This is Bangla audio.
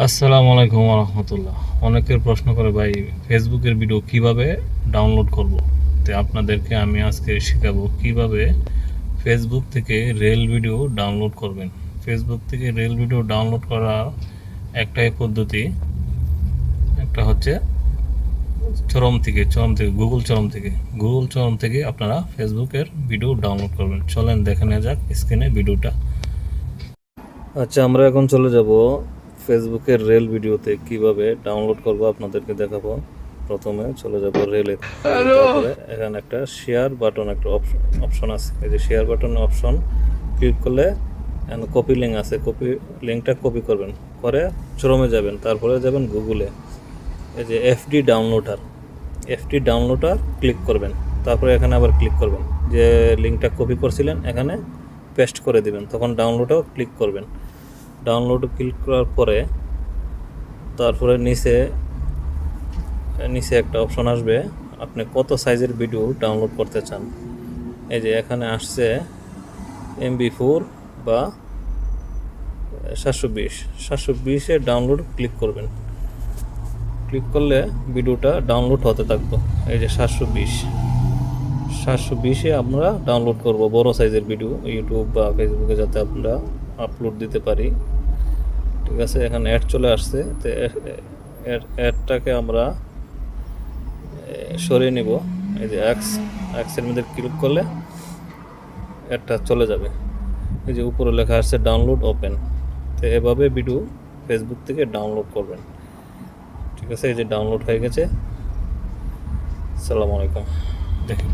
আসসালামু আলাইকুম রহমতুল্লাহ। অনেকের প্রশ্ন করে ভাই ফেসবুকের ভিডিও কিভাবে ডাউনলোড করব। তো আপনাদেরকে আমি আজকে শেখাবো কিভাবে ফেসবুক থেকে রিল ভিডিও ডাউনলোড করবেন। ফেসবুক থেকে রিল ভিডিও ডাউনলোড করার একটাই পদ্ধতি, একটা হচ্ছে চরম থেকে আপনারা ফেসবুকের ভিডিও ডাউনলোড করবেন। চলেন দেখে নেওয়া যাক স্ক্রিনে ভিডিওটা। আচ্ছা, আমরা এখন চলে যাব ফেসবুকের রেল ভিডিওতে কিভাবে ডাউনলোড করব আপনাদেরকে দেখাবো। প্রথমে চলে যাব রেলে, তারপরে এখানে একটা শেয়ার বাটন একটা অপশন আছে। এই যে শেয়ার বাটনের অপশন ক্লিক করলে কপি লিঙ্ক আছে, লিঙ্কটা কপি করবেন, করে ক্রোমে যাবেন, তারপরে যাবেন গুগলে। এই যে এফটি ডাউনলোডার ক্লিক করবেন, তারপরে এখানে আবার ক্লিক করবেন, যে লিঙ্কটা কপি করছিলেন এখানে পেস্ট করে দিবেন, তখন ডাউনলোডেও ক্লিক করবেন। ডাউনলোড ক্লিক করার পরে তারপরে নিচে একটা অপশন আসবে, আপনি কত সাইজের ভিডিও ডাউনলোড করতে চান। এই যে এখানে আসছে MB4 বা 720 ডাউনলোড ক্লিক করবেন। ক্লিক করলে ভিডিওটা ডাউনলোড হতে থাকবো। এই যে 720 আমরা ডাউনলোড করব বড় সাইজের ভিডিও, ইউটিউব বা ফেসবুকে যাতে আমরা আপলোড দিতে পারি। ঠিক আছে, এখানে অ্যাড চলে আসছে, তো অ্যাডটাকে আমরা সরিয়ে নিব। এই যে এক্সের মধ্যে ক্লিক করলে অ্যাডটা চলে যাবে। এই যে উপরে লেখা আসছে ডাউনলোড ওপেন। তো এভাবে ভিডিও ফেসবুক থেকে ডাউনলোড করবেন। ঠিক আছে, এই যে ডাউনলোড হয়ে গেছে। আসসালামু আলাইকুম। দেখেন।